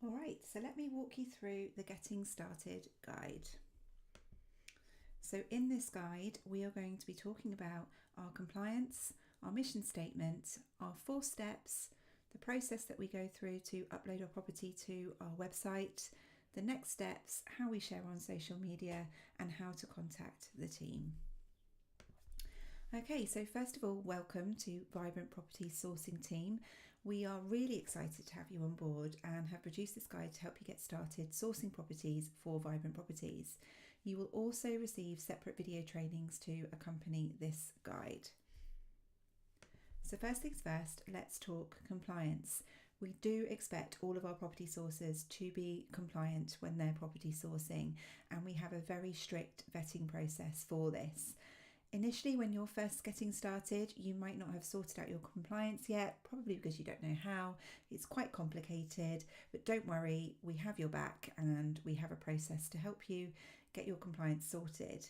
All right, so let me walk you through the Getting Started guide. So in this guide, we are going to be talking about our compliance, our mission statement, our 4 steps, the process that we go through to upload our property to our website, the next steps, how we share on social media, and how to contact the team. Okay, so first of all, welcome to Vibrant Properties sourcing team. We are really excited to have you on board and have produced this guide to help you get started sourcing properties for Vibrant Properties. You will also receive separate video trainings to accompany this guide. So first things first, let's talk compliance. We do expect all of our property sourcers to be compliant when they're property sourcing, and we have a very strict vetting process for this. Initially, when you're first getting started, you might not have sorted out your compliance yet, probably because you don't know how. It's quite complicated, but don't worry, we have your back and we have a process to help you get your compliance sorted.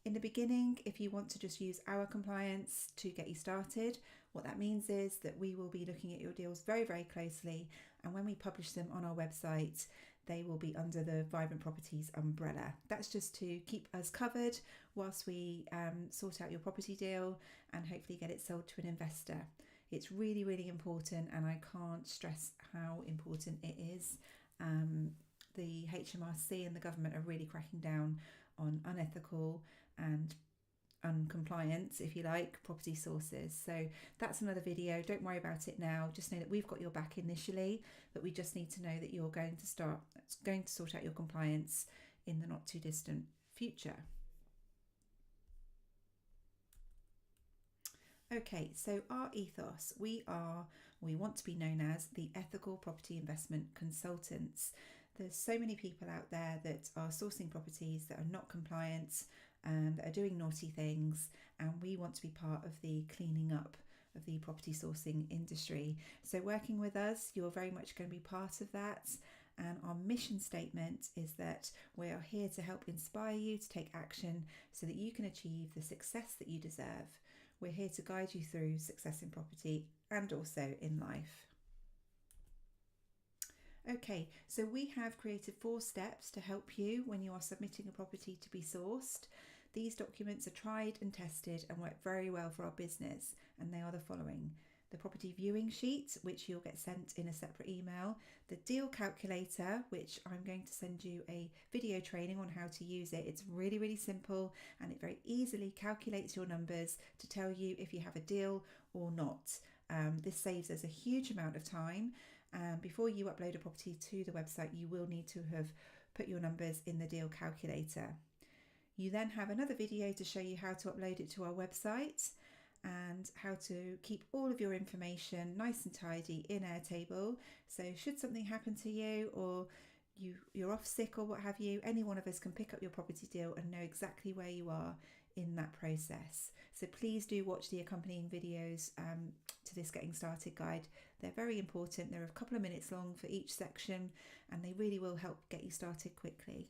In the beginning, if you want to just use our compliance to get you started, what that means is that we will be looking at your deals very, very closely, and when we publish them on our website, they will be under the Vibrant Properties umbrella. That's just to keep us covered whilst we sort out your property deal and hopefully get it sold to an investor. It's really, really important, and I can't stress how important it is. The HMRC and the government are really cracking down on unethical and uncompliant, if you like, property sources. So that's another video. Don't worry about it now. Just know that we've got your back initially, but we just need to know that you're going to sort out your compliance in the not too distant future. Okay, so our ethos, we want to be known as the ethical property investment consultants. There's so many people out there that are sourcing properties that are not compliant and that are doing naughty things, and we want to be part of the cleaning up of the property sourcing industry. So working with us, you're very much going to be part of that. And our mission statement is that we are here to help inspire you to take action so that you can achieve the success that you deserve. We're here to guide you through success in property and also in life. Okay, so we have created 4 steps to help you when you are submitting a property to be sourced. These documents are tried and tested and work very well for our business, and they are the following: the property viewing sheet, which you'll get sent in a separate email, the deal calculator, which I'm going to send you a video training on how to use it. It's really, really simple, and it very easily calculates your numbers to tell you if you have a deal or not. This saves us a huge amount of time. Before you upload a property to the website, you will need to have put your numbers in the deal calculator. You then have another video to show you how to upload it to our website and how to keep all of your information nice and tidy in Airtable. So should something happen to you, or you're off sick or what have you, any one of us can pick up your property deal and know exactly where you are in that process. So please do watch the accompanying videos to this Getting Started guide. They're very important. They're a couple of minutes long for each section, and they really will help get you started quickly.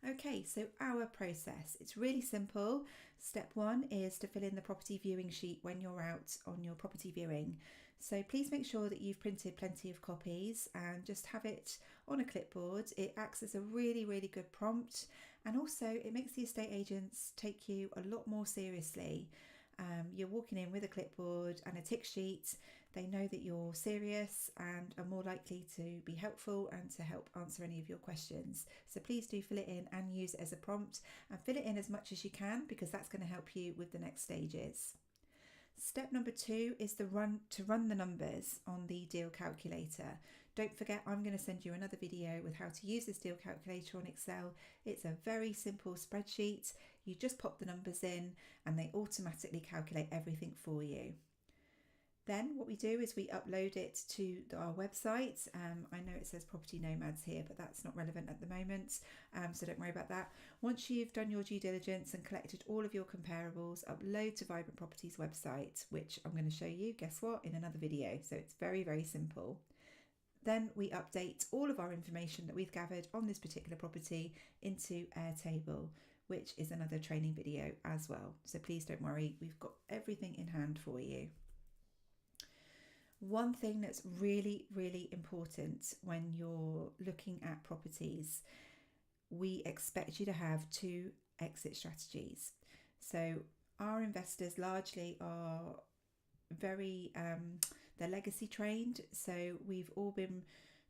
Okay, so our process, it's really simple. Step 1 is to fill in the property viewing sheet when you're out on your property viewing. So please make sure that you've printed plenty of copies and just have it on a clipboard. It acts as a really, really good prompt, and also it makes the estate agents take you a lot more seriously. You're walking in with a clipboard and a tick sheet. They know that you're serious and are more likely to be helpful and to help answer any of your questions. So please do fill it in and use it as a prompt, and fill it in as much as you can, because that's going to help you with the next stages. Step number 2 is to run the numbers on the deal calculator. Don't forget, I'm going to send you another video with how to use this deal calculator on Excel. It's a very simple spreadsheet. You just pop the numbers in and they automatically calculate everything for you. Then what we do is we upload it to our website. I know it says Property Nomads here, but that's not relevant at the moment, so don't worry about that. Once you've done your due diligence and collected all of your comparables, upload to Vibrant Properties website, which I'm going to show you, guess what, in another video. So it's very, very simple. Then we update all of our information that we've gathered on this particular property into Airtable, which is another training video as well. So please don't worry, we've got everything in hand for you. One thing that's really, really important when you're looking at properties, we expect you to have 2 exit strategies. So our investors largely are very they're legacy trained, so we've all been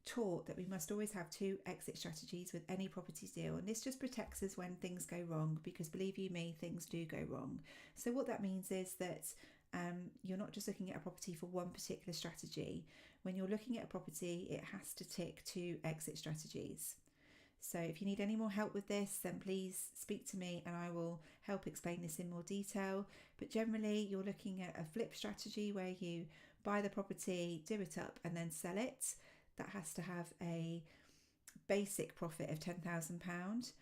taught that we must always have 2 exit strategies with any property deal, and this just protects us when things go wrong, because believe you me, things do go wrong. So what that means is that you're not just looking at a property for one particular strategy. When you're looking at a property, it has to tick 2 exit strategies. So if you need any more help with this, then please speak to me and I will help explain this in more detail. But generally, you're looking at a flip strategy where you buy the property, do it up and then sell it. That has to have a basic profit of £10,000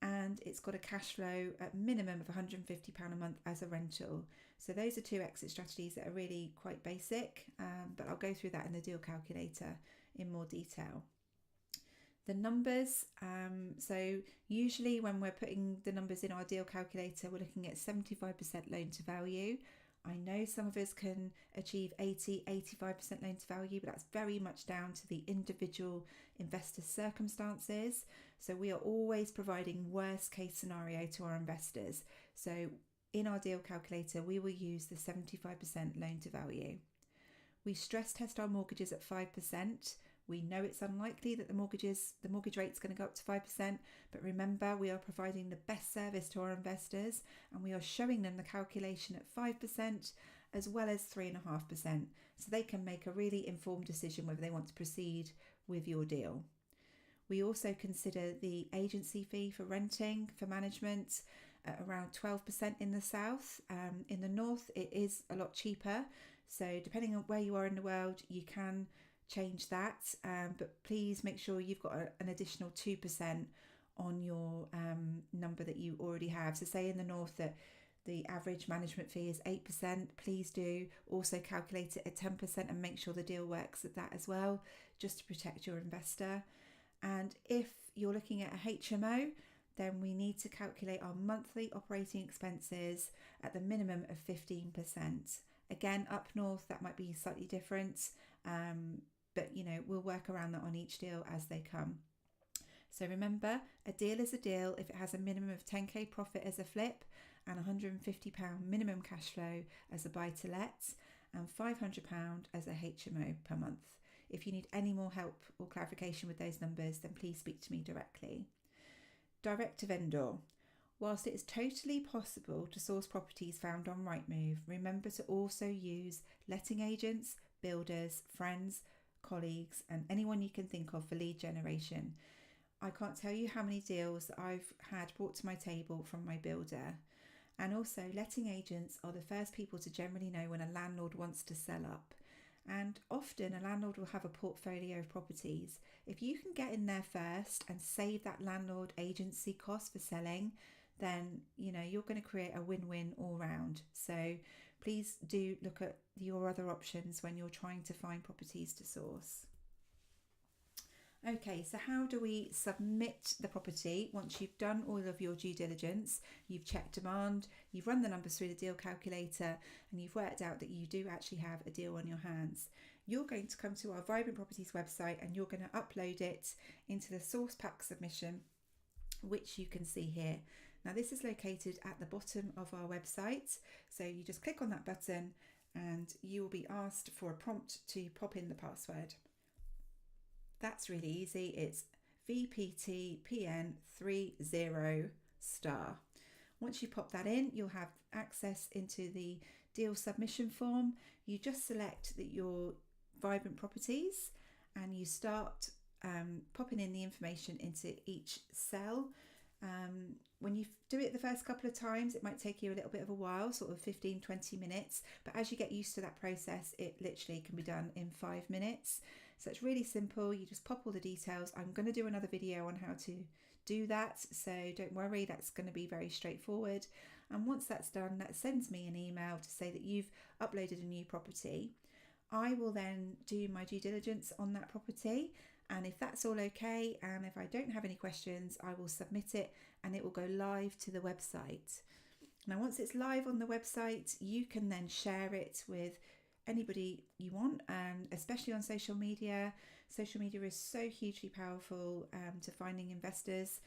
and it's got a cash flow at minimum of £150 a month as a rental. So those are 2 exit strategies that are really quite basic, but I'll go through that in the deal calculator in more detail. The numbers, so usually when we're putting the numbers in our deal calculator, we're looking at 75% loan to value. I know some of us can achieve 85% loan to value, but that's very much down to the individual investor's circumstances. So we are always providing worst case scenario to our investors. So in our deal calculator, we will use the 75% loan to value. We stress test our mortgages at 5%. We know it's unlikely that the mortgage rate's going to go up to 5%, but remember, we are providing the best service to our investors and we are showing them the calculation at 5% as well as 3.5%, so they can make a really informed decision whether they want to proceed with your deal. We also consider the agency fee for renting, for management, at around 12% in the south. In the north, it is a lot cheaper, so depending on where you are in the world, you can change that, but please make sure you've got an additional 2% on your number that you already have. So say in the north that the average management fee is 8%, please do also calculate it at 10% and make sure the deal works at that as well, just to protect your investor. And if you're looking at a HMO, then we need to calculate our monthly operating expenses at the minimum of 15%. Again, up north that might be slightly different, but we'll work around that on each deal as they come. So remember, a deal is a deal if it has a minimum of 10k profit as a flip and £150 minimum cash flow as a buy to let and £500 as a HMO per month. If you need any more help or clarification with those numbers, then please speak to me directly. Direct to vendor. Whilst it is totally possible to source properties found on Rightmove, remember to also use letting agents, builders, friends, colleagues and anyone you can think of for lead generation. I can't tell you how many deals that I've had brought to my table from my builder. And also, letting agents are the first people to generally know when a landlord wants to sell up. And often a landlord will have a portfolio of properties. If you can get in there first and save that landlord agency cost for selling, then you're going to create a win-win all round. So please do look at your other options when you're trying to find properties to source. Okay, so how do we submit the property once you've done all of your due diligence, you've checked demand, you've run the numbers through the deal calculator and you've worked out that you do actually have a deal on your hands? You're going to come to our Vibrant Properties website and you're going to upload it into the source pack submission, which you can see here. Now this is located at the bottom of our website, so you just click on that button and you will be asked for a prompt to pop in the password. That's really easy. It's VPTPN30*. Once you pop that in, you'll have access into the deal submission form. You just select your Vibrant Properties and you start popping in the information into each cell. When you do it the first couple of times, it might take you a little bit of a while, sort of 15-20 minutes, but as you get used to that process, it literally can be done in 5 minutes. So it's really simple. You just pop all the details. I'm going to do another video on how to do that, so don't worry, that's going to be very straightforward. And once that's done, that sends me an email to say that you've uploaded a new property. I will then do my due diligence on that property, and if that's all okay and if I don't have any questions, I will submit it and it will go live to the website. Now once it's live on the website, you can then share it with anybody you want, especially on social media. Social media is so hugely powerful to finding investors.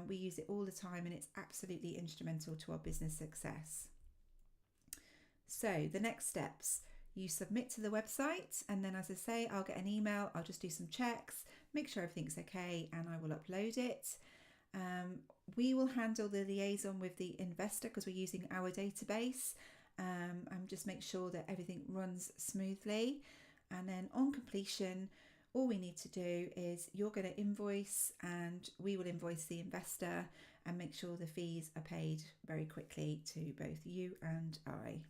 We use it all the time and it's absolutely instrumental to our business success. So the next steps, you submit to the website, and then, as I say, I'll get an email. I'll just do some checks, make sure everything's okay, and I will upload it. We will handle the liaison with the investor because we're using our database, and just make sure that everything runs smoothly. And then on completion, all we need to do is you're going to invoice and we will invoice the investor and make sure the fees are paid very quickly to both you and I.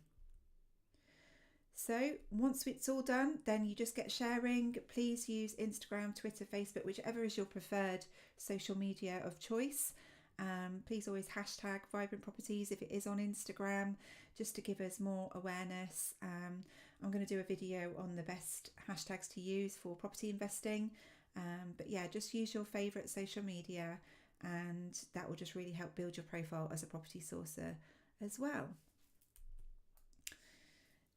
So once it's all done, then you just get sharing. Please use Instagram, Twitter, Facebook, whichever is your preferred social media of choice. Please always hashtag Vibrant Properties if it is on Instagram, just to give us more awareness. I'm going to do a video on the best hashtags to use for property investing. But yeah, just use your favourite social media and that will just really help build your profile as a property sourcer as well.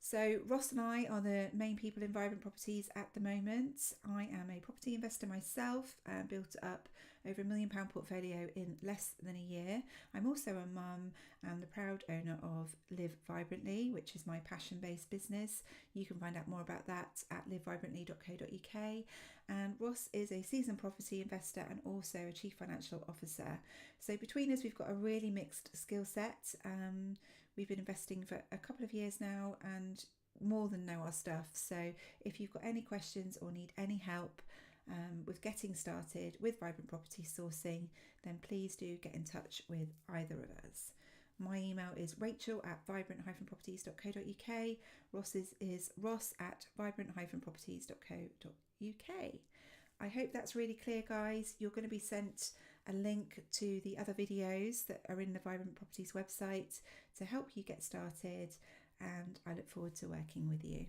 So Ross and I are the main people in Vibrant Properties at the moment. I am a property investor myself and built up over £1 million portfolio in less than a year. I'm also a mum and the proud owner of Live Vibrantly, which is my passion-based business. You can find out more about that at livevibrantly.co.uk. And Ross is a seasoned property investor and also a chief financial officer. So between us, we've got a really mixed skill set. We've been investing for a couple of years now and more than know our stuff. So if you've got any questions or need any help with getting started with Vibrant Property sourcing, then please do get in touch with either of us. My email is rachel@vibrant-properties.co.uk. Ross's is ross@vibrant-properties.co.uk. I hope that's really clear, guys. You're going to be sent a link to the other videos that are in the Vibrant Properties website to help you get started, and I look forward to working with you.